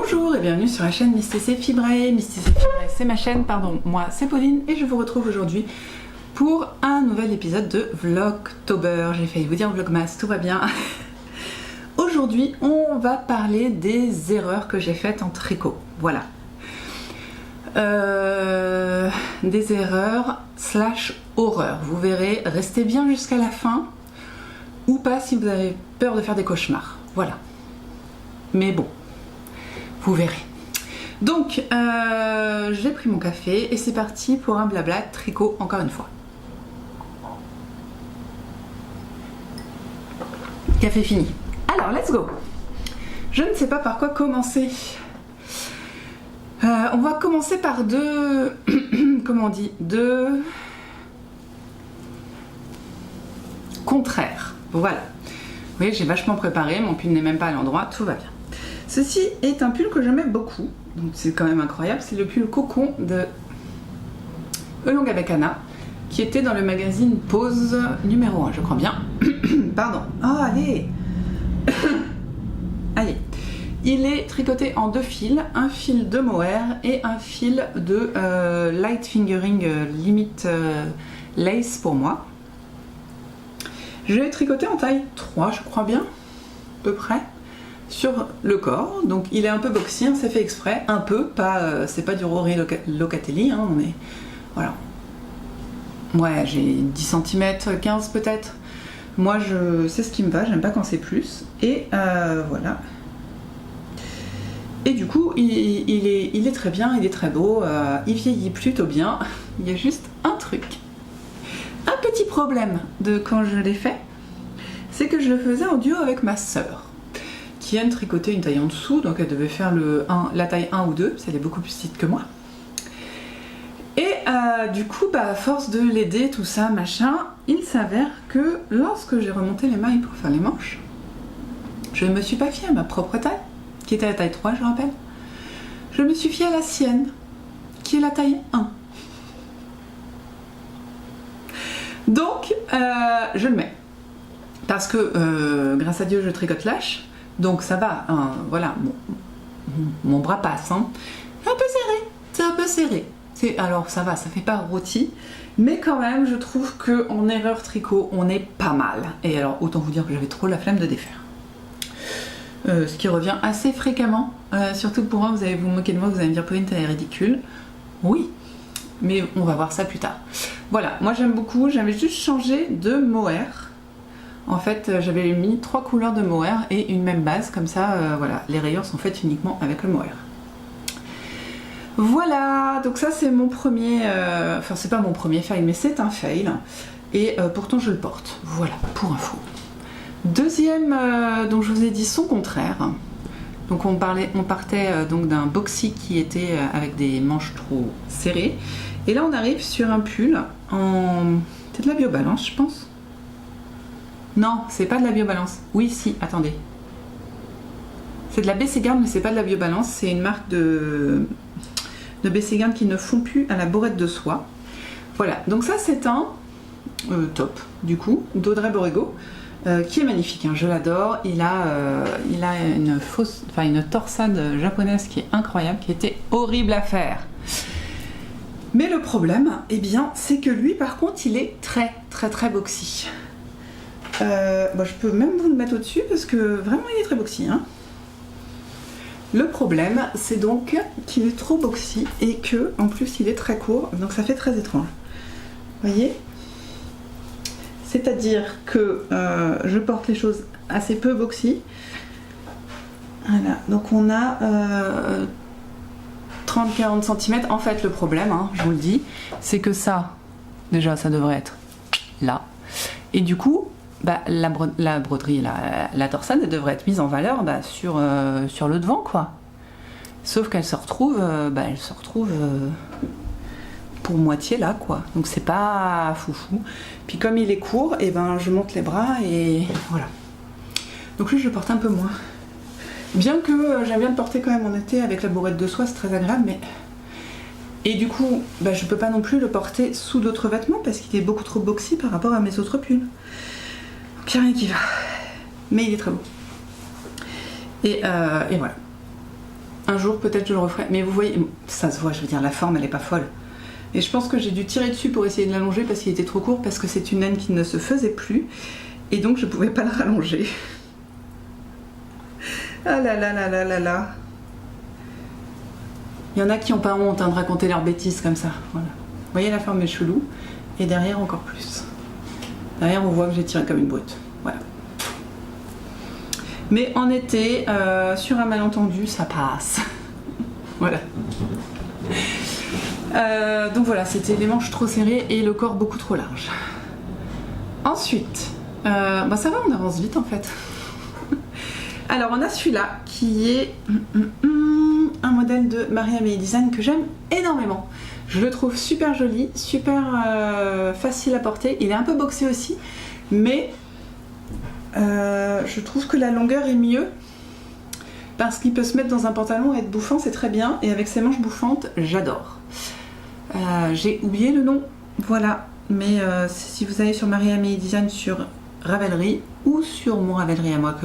Bonjour et bienvenue sur la chaîne Mysticé Fibré. Mysticé Fibré, c'est ma chaîne, pardon, moi c'est Pauline et je vous retrouve aujourd'hui pour un nouvel épisode de Vlogtober. J'ai failli vous dire Vlogmas, tout va bien. Aujourd'hui, on va parler des erreurs que j'ai faites en tricot. Voilà. Des erreurs / horreurs. Vous verrez, restez bien jusqu'à la fin ou pas si vous avez peur de faire des cauchemars. Voilà. Mais bon, vous verrez. Donc, j'ai pris mon café et c'est parti pour un blabla tricot encore une fois. Café fini. Alors, let's go. Je ne sais pas par quoi commencer. On va commencer par deux... comment on dit? Deux... contraires. Voilà. Vous voyez, j'ai vachement préparé, mon pull n'est même pas à l'endroit, tout va bien. Ceci est un pull que j'aime beaucoup, donc c'est quand même incroyable, c'est le pull cocon de Elonga avec Anna, qui était dans le magazine Pose numéro 1, je crois bien. Pardon. Oh, allez. Allez. Il est tricoté en deux fils, un fil de mohair et un fil de light fingering limit lace pour moi. Je l'ai tricoté en taille 3, je crois bien, à peu près, sur le corps. Donc il est un peu boxy, hein, c'est fait exprès, un peu, pas, c'est pas du Rory Locatelli, hein, on est, voilà. Ouais, j'ai 10 cm, 15 peut-être. Moi, c'est ce qui me va, j'aime pas quand c'est plus. Et voilà. Et du coup, il est très bien, il est très beau, il vieillit plutôt bien. Il y a juste un truc. Un petit problème de quand je l'ai fait, c'est que je le faisais en duo avec ma sœur, qui aime tricoter une taille en dessous, donc elle devait faire la taille 1 ou 2, parce qu'elle est beaucoup plus petite que moi. Et du coup, à force de l'aider, tout ça, machin, il s'avère que lorsque j'ai remonté les mailles pour faire les manches, je ne me suis pas fiée à ma propre taille, qui était la taille 3, je rappelle. Je me suis fiée à la sienne, qui est la taille 1. Donc, je le mets. Parce que, grâce à Dieu, je tricote lâche. Donc, ça va. Hein, voilà, mon bras passe. Hein. C'est un peu serré. C'est un peu serré. Alors, ça va, ça fait pas rôti. Mais quand même, je trouve qu'en erreur tricot, on est pas mal. Et alors, autant vous dire que j'avais trop la flemme de défaire. Ce qui revient assez fréquemment. Surtout pour moi, vous allez vous moquer de moi, vous allez me dire, Pauline, t'es ridicule. Oui. Mais on va voir ça plus tard. Voilà, moi j'aime beaucoup, j'avais juste changé de mohair. En fait, j'avais mis 3 couleurs de mohair et une même base, comme ça, voilà, les rayures sont faites uniquement avec le mohair. Voilà, donc ça c'est mon premier, enfin c'est pas mon premier fail, mais c'est un fail. Et pourtant je le porte, voilà, pour info. Deuxième, dont je vous ai dit son contraire. Donc on partait donc d'un boxy qui était avec des manches trop serrées. Et là on arrive sur un pull en... c'est de la biobalance je pense. Non, c'est pas de la biobalance. Oui, si, attendez. C'est de la BC Garde mais c'est pas de la biobalance. C'est une marque de BC Garde qui ne fond plus à la bourrette de soie. Voilà, donc ça c'est un top du coup, d'Audrey Borrego. Qui est magnifique, hein, je l'adore. Il a une torsade japonaise qui est incroyable, qui était horrible à faire. Mais le problème, eh bien, c'est que lui, par contre, il est très boxy. Je peux même vous le mettre au-dessus parce que vraiment, il est très boxy. Hein. Le problème, c'est donc qu'il est trop boxy et que, en plus, il est très court, donc ça fait très étrange. Vous voyez ? C'est-à-dire que je porte les choses assez peu boxy. Voilà, donc on a 30-40 cm. En fait, le problème, hein, je vous le dis, c'est que ça, déjà, ça devrait être là. Et du coup, la broderie, la torsade, elle devrait être mise en valeur sur le devant, quoi. Sauf qu'elle se retrouve, pour moitié là quoi, donc c'est pas foufou. Puis comme il est court, et je monte les bras et voilà. Donc lui je le porte un peu moins. Bien que j'aime bien le porter quand même en été avec la bourrette de soie, c'est très agréable, mais... Et du coup, je peux pas non plus le porter sous d'autres vêtements parce qu'il est beaucoup trop boxy par rapport à mes autres pulls. Donc il n'y a rien qui va. Mais il est très beau. Et voilà. Un jour peut-être je le referai, mais vous voyez, ça se voit, je veux dire, la forme elle est pas folle. Et je pense que j'ai dû tirer dessus pour essayer de l'allonger parce qu'il était trop court, parce que c'est une laine qui ne se faisait plus, et donc je pouvais pas le rallonger. Ah là là là là là là. Il y en a qui n'ont pas honte de raconter leurs bêtises comme ça. Voilà. Vous voyez, la forme est chelou, et derrière encore plus. Derrière on voit que j'ai tiré comme une brute. Voilà. Mais en été, sur un malentendu, ça passe. Voilà. Donc voilà, c'était les manches trop serrées et le corps beaucoup trop large. Ensuite, bah ça va, on avance vite en fait. Alors on a celui-là qui est un modèle de Marie-Amélie Design que j'aime énormément. Je le trouve super joli, super facile à porter. Il est un peu boxé aussi, mais je trouve que la longueur est mieux parce qu'il peut se mettre dans un pantalon et être bouffant, c'est très bien. Et avec ses manches bouffantes, j'adore. J'ai oublié le nom, voilà. Mais si vous allez sur Marie-Amélie Design sur Ravelry ou sur mon Ravelry à moi,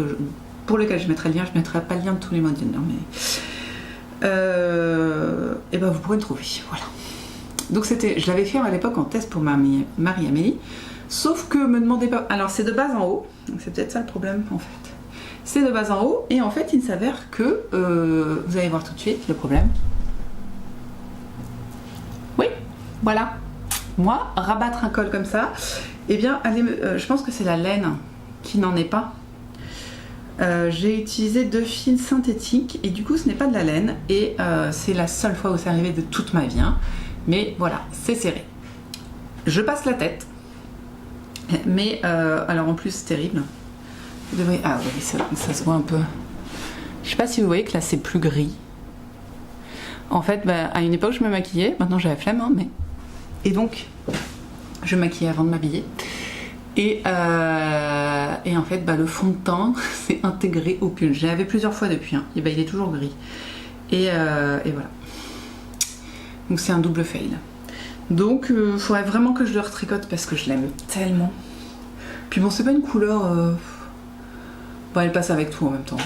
pour lequel je mettrai le lien, je mettrai pas le lien de tous les modèles, mais et ben vous pourrez le trouver, voilà. Donc je l'avais fait à l'époque en test pour Marie-Amélie, sauf que me demandez pas. Alors c'est de bas en haut, donc c'est peut-être ça le problème en fait. C'est de bas en haut et en fait il s'avère que vous allez voir tout de suite le problème. Oui, voilà. Moi, rabattre un col comme ça, eh bien, je pense que c'est la laine qui n'en est pas. J'ai utilisé 2 fils synthétiques et du coup ce n'est pas de la laine et c'est la seule fois où c'est arrivé de toute ma vie, hein. Mais voilà, c'est serré. Je passe la tête, mais alors en plus c'est terrible. Vous devriez... Ah oui, ça se voit un peu. Je sais pas si vous voyez que là c'est plus gris. En fait, bah, à une époque je me maquillais, maintenant j'ai la flemme, hein, mais... Et donc, je me maquillais avant de m'habiller. Et en fait, bah, le fond de teint s'est intégré au pull. J'ai lavé plusieurs fois depuis, hein, et bah, il est toujours gris. Et voilà. Donc c'est un double fail. Donc il faudrait vraiment que je le retricote parce que je l'aime tellement. Puis bon, c'est pas une couleur... Bon, elle passe avec tout en même temps.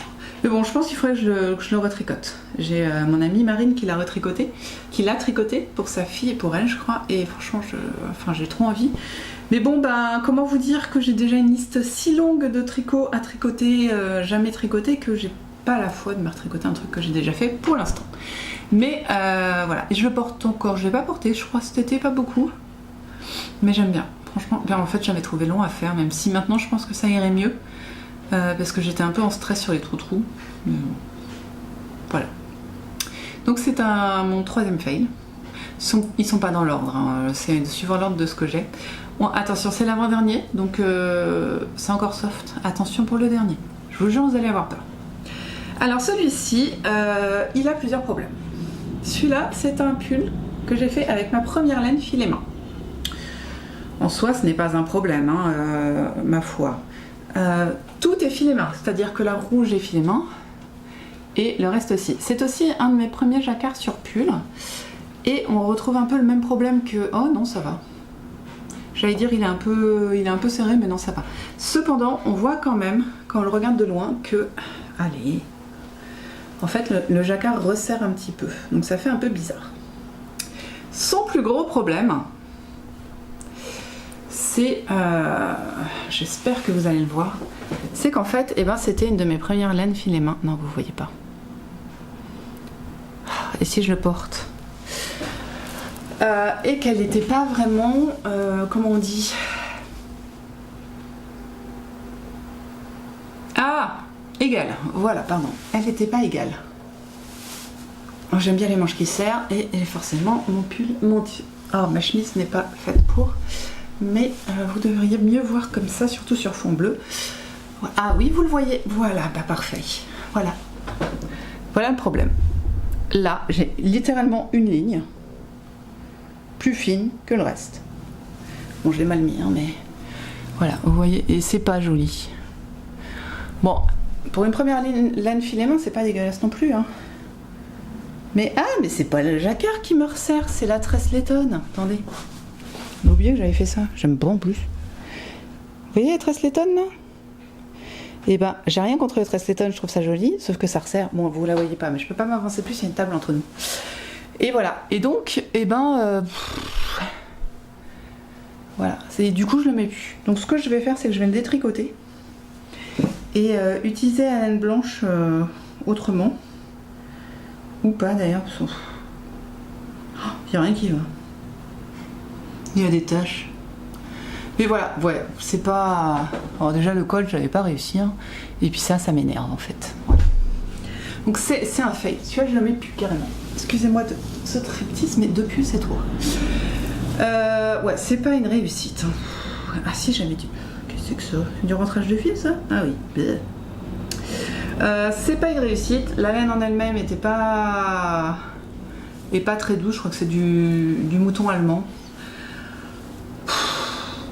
Mais bon, je pense qu'il faudrait que je le retricote. J'ai mon amie Marine qui l'a retricoté, qui l'a tricoté pour sa fille et pour elle, je crois. Et franchement, j'ai trop envie. Mais bon, ben, comment vous dire que j'ai déjà une liste si longue de tricots à tricoter, jamais tricoté, que j'ai pas la foi de me retricoter un truc que j'ai déjà fait pour l'instant. Mais voilà, et je le porte encore. Je l'ai pas porté, je crois, cet été, pas beaucoup. Mais j'aime bien. Franchement, ben, en fait, j'avais trouvé long à faire, même si maintenant je pense que ça irait mieux. Parce que j'étais un peu en stress sur les trous-trous. Voilà. Donc c'est mon 3e fail. Ils sont pas dans l'ordre, hein. C'est suivant l'ordre de ce que j'ai. Bon, attention, c'est l'avant-dernier, donc c'est encore soft. Attention pour le dernier. Je vous jure, vous allez avoir peur. Alors celui-ci, il a plusieurs problèmes. Celui-là, c'est un pull que j'ai fait avec ma première laine filet main. En soi, ce n'est pas un problème, hein, ma foi. Tout est filet main, c'est-à-dire que la rouge est filet main et le reste aussi. C'est aussi un de mes premiers jacquards sur pull et on retrouve un peu le même problème que... Oh non, ça va. J'allais dire il est un peu serré, mais non, ça va. Cependant, on voit quand même, quand on le regarde de loin, que... Allez... En fait, le jacquard resserre un petit peu, donc ça fait un peu bizarre. Son plus gros problème... c'est, j'espère que vous allez le voir, c'est qu'en fait, eh ben, c'était une de mes premières laines filet main. Non, vous voyez pas. Et si je le porte et qu'elle n'était pas vraiment, comment on dit, égale. Voilà, pardon. Elle n'était pas égale. J'aime bien les manches qui serrent et forcément mon pull, ma chemise n'est pas faite pour. Mais vous devriez mieux voir comme ça, surtout sur fond bleu. Ah oui, vous le voyez. Voilà, bah parfait. Voilà. Voilà le problème. Là, j'ai littéralement une ligne plus fine que le reste. Bon, je l'ai mal mis, hein, mais voilà, vous voyez, et c'est pas joli. Bon, pour une première laine filet main, c'est pas dégueulasse non plus, hein. Mais c'est pas le jacquard qui me resserre, c'est la tresse lettonne. Attendez. J'ai oublié que j'avais fait ça. J'aime pas en plus. Vous voyez la tresse lettonne là? Et ben, j'ai rien contre le Tress Letton, je trouve ça joli, sauf que ça resserre. Bon, vous la voyez pas, mais je peux pas m'avancer plus, il y a une table entre nous. Et voilà. Et donc, voilà. Du coup, je le mets plus. Donc, ce que je vais faire, c'est que je vais le détricoter et utiliser la laine blanche autrement. Ou pas d'ailleurs. Il n'y a rien qui va. Il y a des taches. Mais voilà, ouais, c'est pas... Alors déjà, le col, j'avais pas réussi. Hein. Et puis ça m'énerve en fait. Voilà. Donc c'est un fake. Celui-là, je le mets plus carrément. Excusez-moi de ce triptyque, mais depuis, c'est trop. Ouais, c'est pas une réussite. Ah si, j'avais dit... Qu'est-ce que c'est que ça? C'est du rentrage de fil, ça? Ah oui. C'est pas une réussite. La laine en elle-même était pas... Et pas très douce. Je crois que c'est du mouton allemand.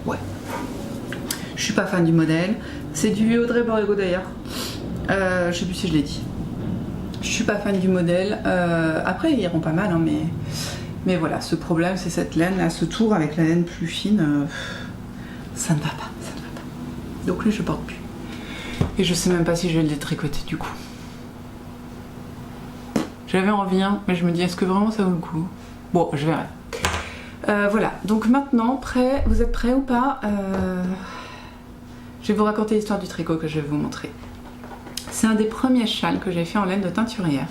Ouais. Je suis pas fan du modèle. C'est du Audrey Borrego d'ailleurs. Je sais plus si je l'ai dit. Je suis pas fan du modèle. Après, ils iront pas mal, hein, mais voilà, ce problème, c'est cette laine là, ce tour avec la laine plus fine. Ça ne va pas, ça ne va pas. Donc lui, je porte plus. Et je sais même pas si je vais le détricoter du coup. J'avais envie, hein, mais je me dis, est-ce que vraiment ça vaut le coup? Bon, je verrai. Voilà, donc maintenant, vous êtes prêts ou pas? Je vais vous raconter l'histoire du tricot que je vais vous montrer. C'est un des premiers châles que j'ai fait en laine de teinturière.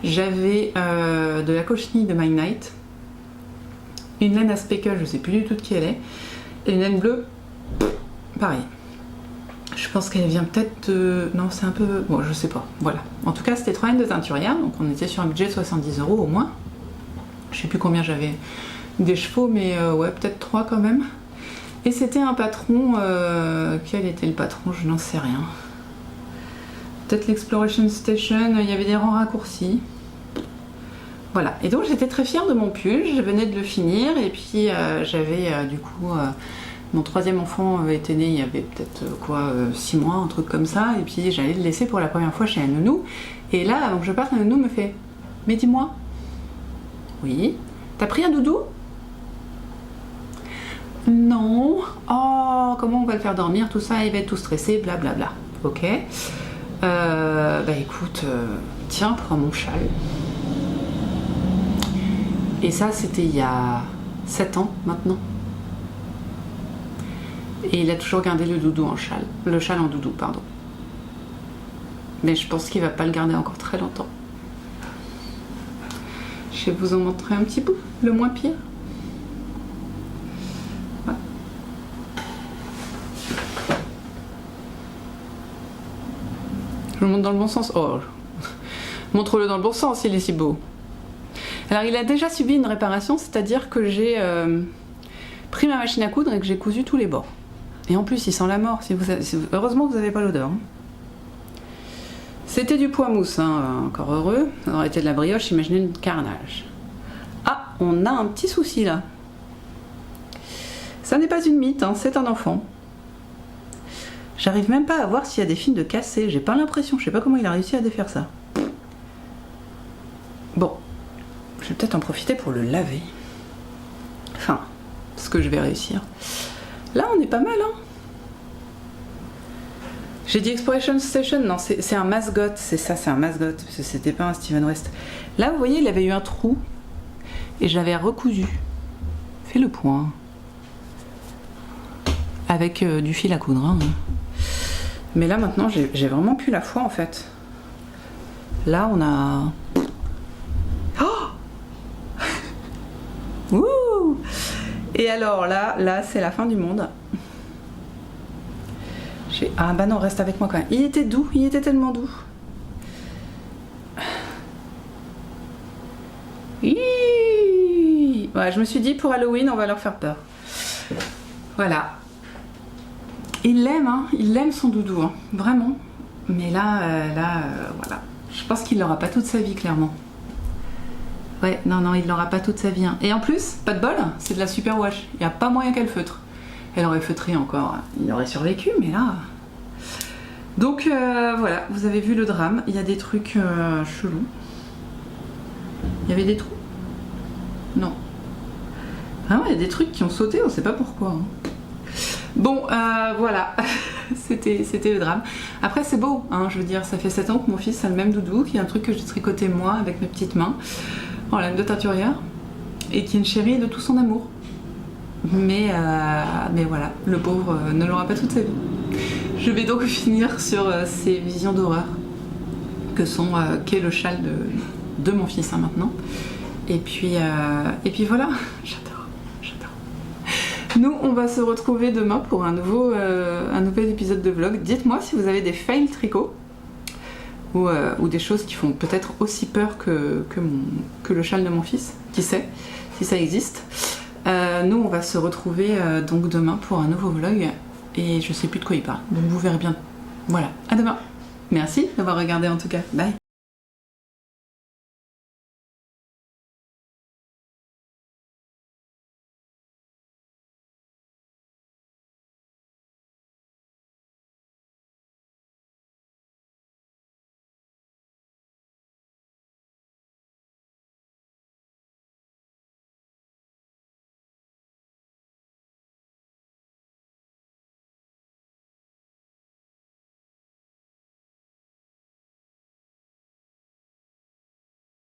J'avais de la cochenille de My Night, une laine à speckle, je sais plus du tout de qui elle est, et une laine bleue, pareil. Je pense qu'elle vient peut-être de... Non, c'est un peu... Bon, je sais pas, voilà. En tout cas, c'était 3 laines de teinturière, donc on était sur un budget de 70 € au moins. Je sais plus combien j'avais des chevaux, mais ouais, peut-être 3 quand même. Et c'était un patron... Quel était le patron? Je n'en sais rien. Peut-être l'Exploration Station, il y avait des rangs raccourcis. Voilà, et donc j'étais très fière de mon pull, je venais de le finir, et puis j'avais du coup... mon 3e enfant était né il y avait peut-être 6 mois, un truc comme ça, et puis j'allais le laisser pour la première fois chez un nounou. Et là, avant que je parte, un nounou me fait « Mais dis-moi, oui, t'as pris un doudou ?» Non. Oh, comment on va le faire dormir, tout ça, il va être tout stressé, blablabla. Ok. Bah écoute, tiens, prends mon châle. Et ça, c'était il y a 7 ans maintenant. Et il a toujours gardé le doudou en châle. Le châle en doudou, pardon. Mais je pense qu'il va pas le garder encore très longtemps. Je vais vous en montrer un petit bout, le moins pire. Voilà. Je le montre dans le bon sens. Oh, montre-le dans le bon sens, il est si beau. Alors il a déjà subi une réparation, c'est-à-dire que j'ai pris ma machine à coudre et que j'ai cousu tous les bords. Et en plus il sent la mort, heureusement que vous n'avez pas l'odeur. Hein. C'était du poids mousse, hein, encore heureux, ça aurait été de la brioche, imaginez le carnage. Ah, on a un petit souci là. Ça n'est pas une mythe, hein, c'est un enfant. J'arrive même pas à voir s'il y a des fils de cassé, j'ai pas l'impression, je sais pas comment il a réussi à défaire ça. Bon. Je vais peut-être en profiter pour le laver. Enfin, ce que je vais réussir. Là, on est pas mal, hein. J'ai dit Exploration Station, non, c'est un mascot, c'est ça, c'est un mascot, parce que c'était pas un Steven West. Là, vous voyez, il avait eu un trou, et j'avais recousu. Fais le point. Avec du fil à coudre, hein. Mais là, maintenant, j'ai vraiment plus la foi, en fait. Là, on a... Ouh! Et alors là c'est la fin du monde. Ah bah non, reste avec moi quand même. Il était doux, il était tellement doux. Ouais, je me suis dit pour Halloween on va leur faire peur. Voilà. Il l'aime, hein, il aime son doudou, hein, vraiment. Mais là, voilà. Je pense qu'il l'aura pas toute sa vie, clairement. Ouais, non, il l'aura pas toute sa vie. Hein. Et en plus, pas de bol, c'est de la superwash. Il n'y a pas moyen qu'elle feutre. Elle aurait feutré encore, il aurait survécu, mais là... Donc voilà, vous avez vu le drame. Il y a des trucs chelous. Il y avait des trous? Non. Vraiment, il y a des trucs qui ont sauté, on sait pas pourquoi. Hein. Bon, voilà, c'était le drame. Après, c'est beau, hein, je veux dire, ça fait 7 ans que mon fils a le même doudou, qui est un truc que j'ai tricoté moi avec mes petites mains, en laine de teinturière, et qui est une chérie de tout son amour. Mais voilà, le pauvre ne l'aura pas toute sa vie. Je vais donc finir sur ces visions d'horreur qu'est le châle de mon fils, hein, maintenant. Et puis voilà, j'adore. Nous, on va se retrouver demain pour un nouvel épisode de vlog. Dites-moi si vous avez des fails tricot ou des choses qui font peut-être aussi peur que le châle de mon fils. Qui sait, si ça existe. Nous, on va se retrouver donc demain pour un nouveau vlog. Et je sais plus de quoi il parle. Donc vous verrez bien. Voilà, à demain. Merci d'avoir regardé en tout cas. Bye.